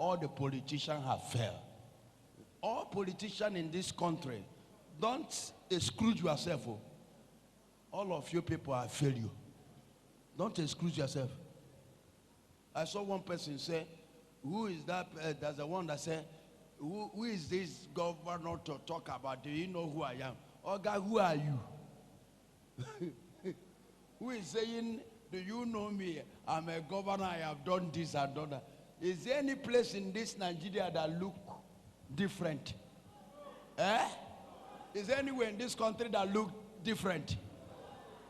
all the politicians have failed. All politicians in this country, don't exclude yourself. Oh. All of you people have failed you. Don't exclude yourself. I saw one person say, who is that? There's the one that said, who is this governor to talk about? Do you know who I am? Oh God, who are you? Who is saying, do you know me? I'm a governor, I have done this and done that. Is there any place in this Nigeria that look different? Is there anywhere in this country that look different?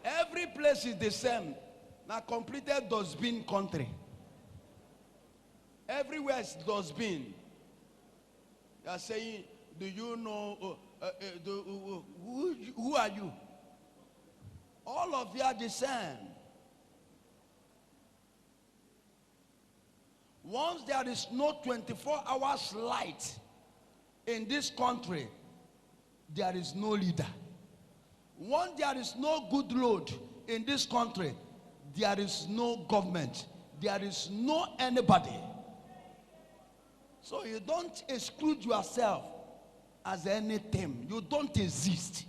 Every place is the same. Now completed dustbin country. Everywhere is dustbin. You are saying, do you know, who are you? All of you are the same. Once there is no 24 hours light in this country, there is no leader. Once there is no good road in this country, there is no government. There is no anybody. So you don't exclude yourself as anything. You don't exist.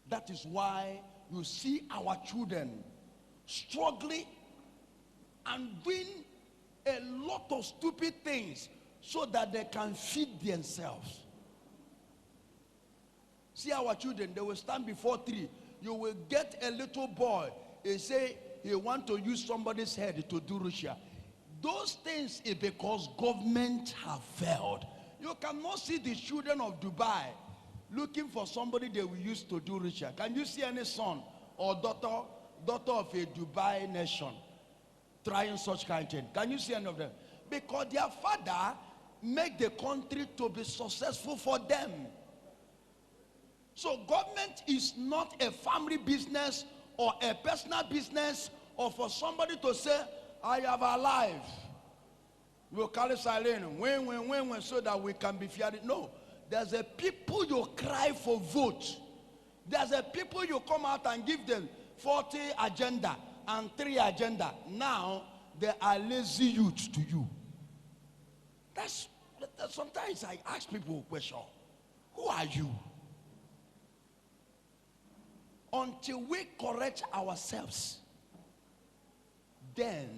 That is why you see our children struggling and doing a lot of stupid things so that they can feed themselves. See our children, they will stand before tree. You will get a little boy, he say he want to use somebody's head to do Russia. Those things is because government have failed. You cannot see the children of Dubai looking for somebody they will use to do Russia. Can you see any son or daughter of a Dubai nation trying such kind of thing? Can you see any of them? Because their father make the country to be successful for them. So government is not a family business or a personal business or for somebody to say, I have a life. We'll call it silent. When, so that we can be feared. No. There's a people you cry for vote. There's a people you come out and give them 40 agenda and 3 agenda. Now, they are lazy youth to you. That's sometimes I ask people a question. Who are you? Until we correct ourselves, then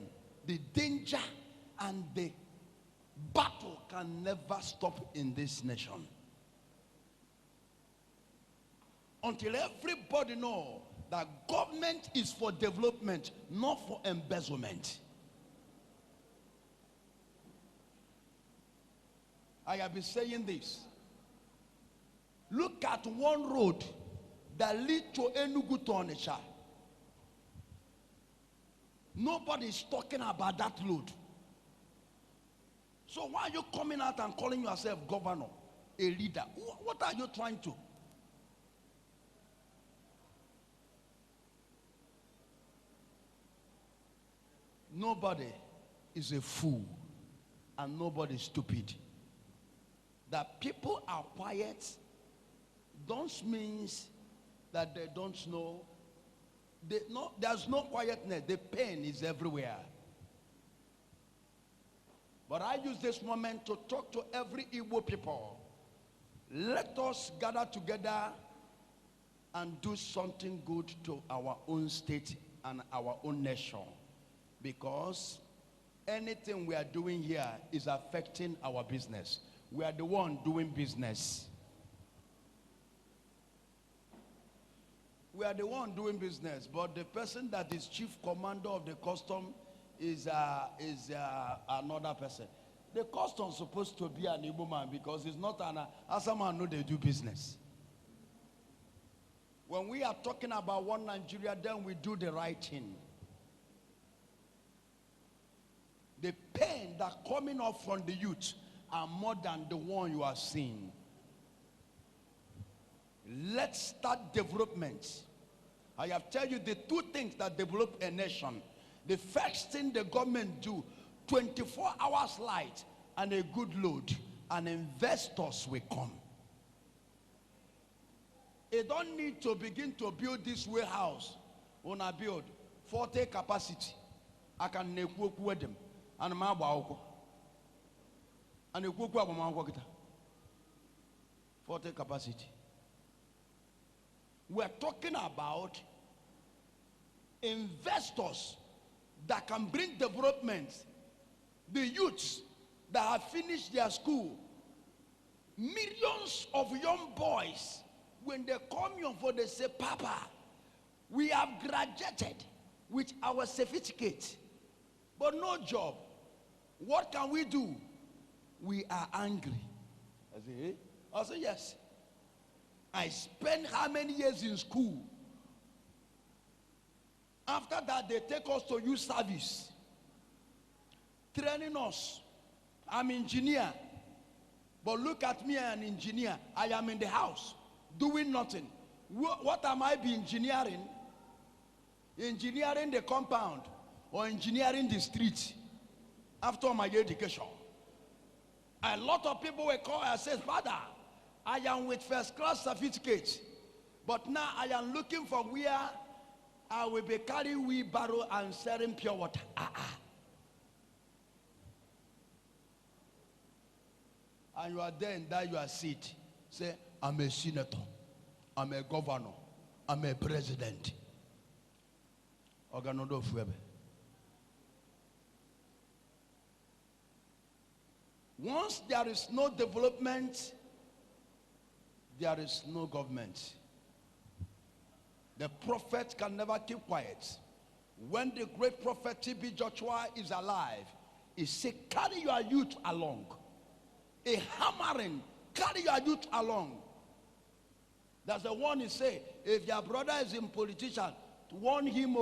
the danger and the battle can never stop in this nation. Until everybody knows that government is for development, not for embezzlement. I have been saying this. Look at one road that leads to Enugu to Onitsha. Nobody is talking about that road. So why are you coming out and calling yourself governor, a leader? What are you trying to? Nobody is a fool and nobody is stupid. That people are quiet don't mean that they don't know. There's no quietness. The pain is everywhere. But I use this moment to talk to every Igbo people. Let us gather together and do something good to our own state and our own nation. Because anything we are doing here is affecting our business. We are the one doing business. We are the one doing business, but the person that is chief commander of the custom is another person. The custom is supposed to be an Igbo man because it's not an Asa man. No, they do business. When we are talking about one Nigeria, then we do the right thing. The pain that coming up from the youth are more than the one you are seeing. Let's start development. I have tell you the 2 things that develop a nation. The first thing the government do, 24 hours light and a good load, and investors will come. They don't need to begin to build this warehouse Una build 40 capacity. I can network with them. And my bauko. And you cook up my 40 capacity. We're talking about investors that can bring development. The youths that have finished their school, millions of young boys, when they come here for, they say, Papa, we have graduated with our certificate, but no job. What can we do? We are angry. I say, hey? I say, yes. I spent how many years in school? After that, they take us to youth service, training us. I'm an engineer, but look at me, an engineer. I am in the house doing nothing. What am I be engineering? Engineering the compound or engineering the street after my education. A lot of people will call and say, Father, I am with first class certificate, but now I am looking for where I will be carrying wheelbarrow and selling pure water. And you are there in that your seat. Say, I'm a senator, I'm a governor, I'm a president. Once there is no development, there is no government. The prophet can never keep quiet. When the great prophet T.B. Joshua is alive, he said, carry your youth along. A hammering, carry your youth along. That's the one he say, if your brother is in politician, warn him,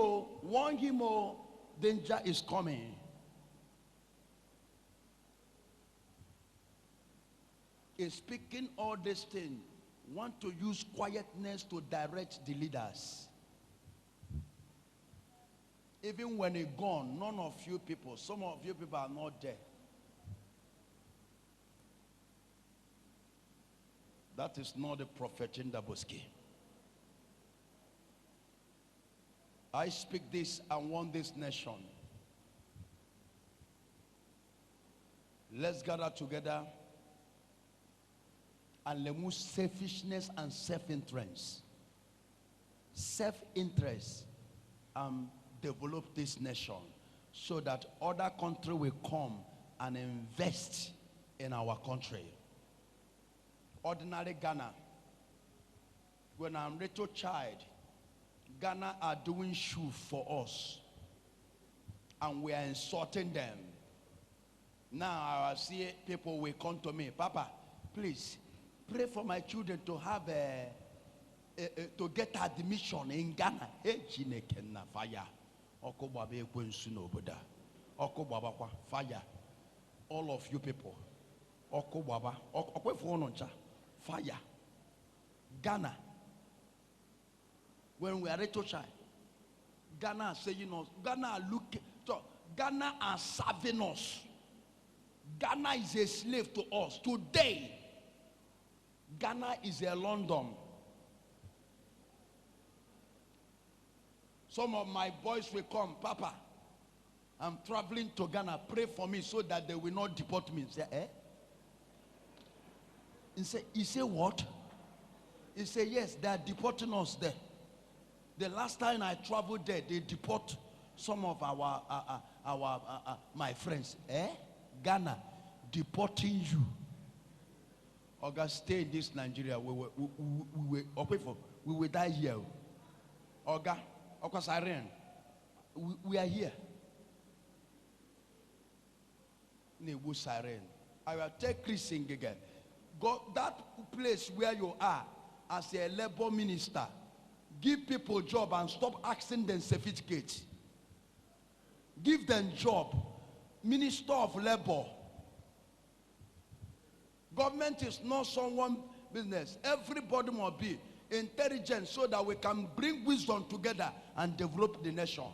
danger is coming. In speaking all this thing, want to use quietness to direct the leaders. Even when it's gone, none of you people, some of you people are not there. That is not the prophet in Daboski. I speak this and want this nation. Let's gather together and remove selfishness and self-interest. Self-interest develop this nation so that other country will come and invest in our country. Ordinary Ghana, when I'm a little child, Ghana are doing shoe for us and we are insulting them. Now I see people will come to me, Papa, please pray for my children to have to get admission in Ghana. Fire. Fire. All of you people. Fire. Ghana. When we are little child, Ghana are saying us, Ghana are looking, so Ghana are serving us. Ghana is a slave to us. Today, Ghana is a London. Some of my boys will come, Papa, I'm traveling to Ghana, pray for me so that they will not deport me. Say, eh? He say what? He say, yes, they are deporting us there. The last time I traveled there, they deport some of my friends. Eh? Ghana, deporting you. Oga, stay in this Nigeria. We will die here. Oga, Siren, we are here. Nebu Siren. I will take Chris again. Go that place where you are as a labor minister. Give people job and stop asking them certificates. Give them job. Minister of Labor. Government is not someone business. Everybody must be intelligent so that we can bring wisdom together and develop the nation.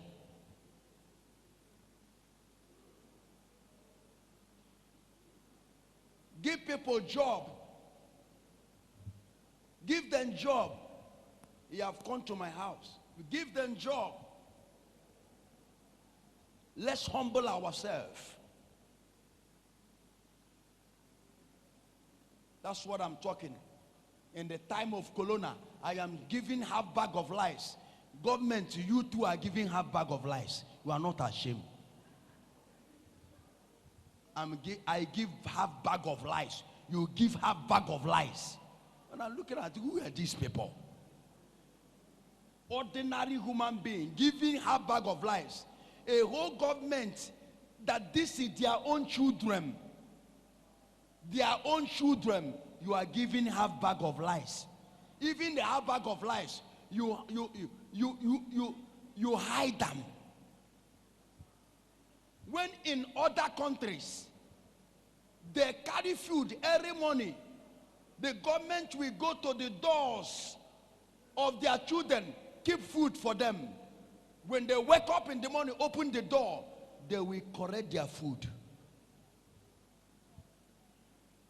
Give people job. Give them job. You have come to my house. Give them job. Let's humble ourselves. That's what I'm talking. In the time of Corona, I am giving half bag of lies. Government, you too are giving half bag of lies. You are not ashamed. I give half bag of lies. You give half bag of lies. And I'm looking at who are these people? Ordinary human being giving half bag of lies. A whole government that this is their own children. Their own children, you are giving half bag of lies. Even the half bag of lies, you hide them. When in other countries, they carry food every morning, the government will go to the doors of their children, keep food for them. When they wake up in the morning, open the door, they will correct their food.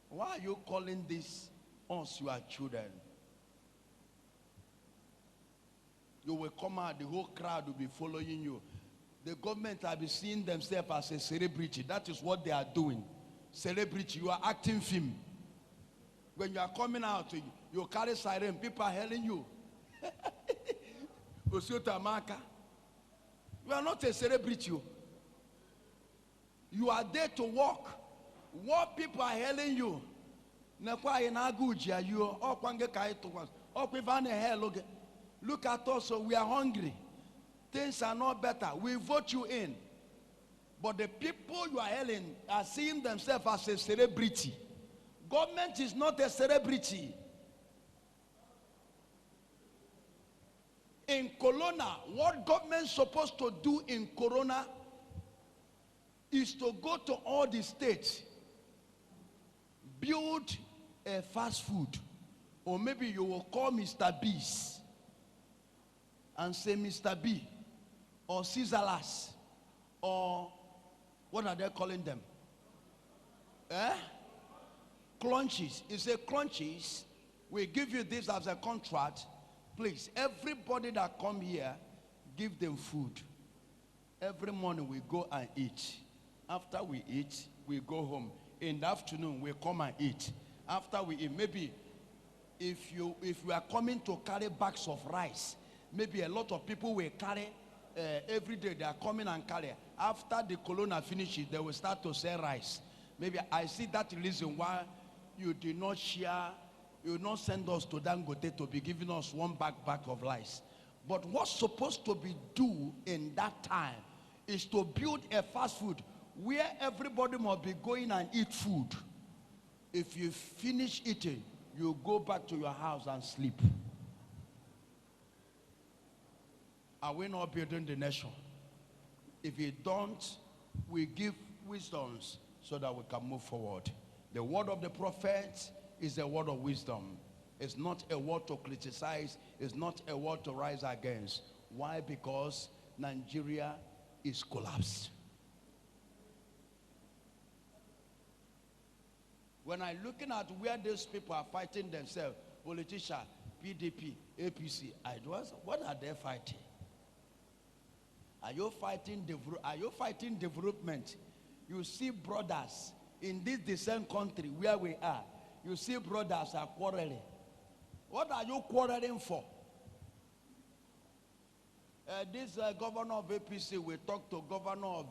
Why are you calling this us your children? You will come out, the whole crowd will be following you. The government will be seeing themselves as a celebrity. That is what they are doing. Celebrity, you are acting film. When you are coming out, you carry siren, people are hailing you. You are not a celebrity. You are there to walk. What people are hailing you. Look at us, so we are hungry. Things are not better. We vote you in. But the people you are hailing are seeing themselves as a celebrity. Government is not a celebrity. In Corona, what government is supposed to do in Corona is to go to all the states, build a fast food, or maybe you will call Mr. B's and say Mr. B or Caesarlas or what are they calling them? Crunchies. You say crunchies, we give you this as a contract. Please, everybody that come here, give them food. Every morning we go and eat. After we eat, we go home. In the afternoon, we come and eat. After we eat, maybe if you are coming to carry bags of rice, maybe a lot of people will carry every day. They are coming and carry. After the Corona finishes, they will start to sell rice. Maybe I see that reason why you did not share. You will not send us to Dangote to be giving us one bag of rice. But what's supposed to be due in that time is to build a fast food where everybody must be going and eat food. If you finish eating, you go back to your house and sleep. Are we not building the nation? If you don't, we give wisdoms so that we can move forward. The word of the prophet is a word of wisdom. It's not a word to criticize. It's not a word to rise against. Why? Because Nigeria is collapsed. When I'm looking at where these people are fighting themselves, politicians, PDP, APC, what are they fighting? Are you fighting development? You see brothers in this same country where we are. You see brothers are quarreling. What are you quarreling for? This governor of APC will talk to governor of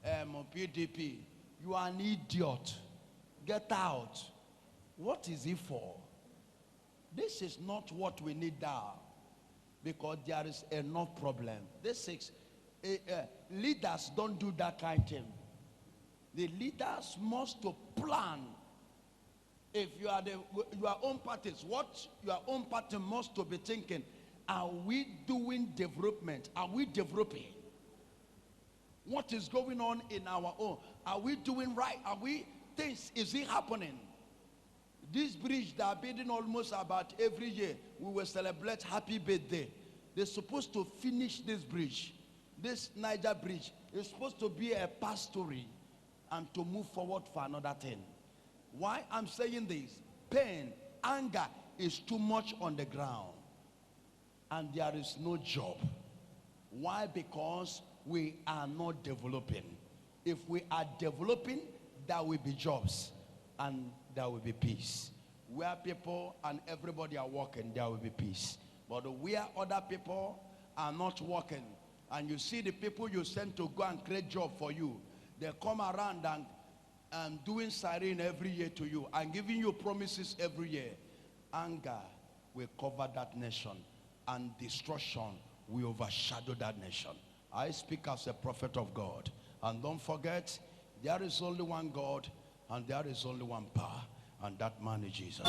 PDP. You are an idiot. Get out. What is it for? This is not what we need now. Because there is enough problem. Leaders don't do that kind of thing. The leaders must to plan. If you are your own parties, what your own party must to be thinking, are we doing development? Are we developing? What is going on in our own? Are we doing right? Are we things? Is it happening? This bridge they are building almost about every year. We will celebrate happy birthday. They're supposed to finish this bridge. This Niger bridge is supposed to be a past story and to move forward for another thing. Why I'm saying this? Pain, anger is too much on the ground. and there is no job. Why? Because we are not developing. If we are developing, there will be jobs and there will be peace. Where people and everybody are working, there will be peace. But where other people are not working, and you see the people you send to go and create job for you, they come around and doing siren every year to you and giving you promises every year. Anger will cover that nation, and destruction will overshadow that nation. I speak as a prophet of God. And don't forget, there is only one God and there is only one power, and that man is Jesus.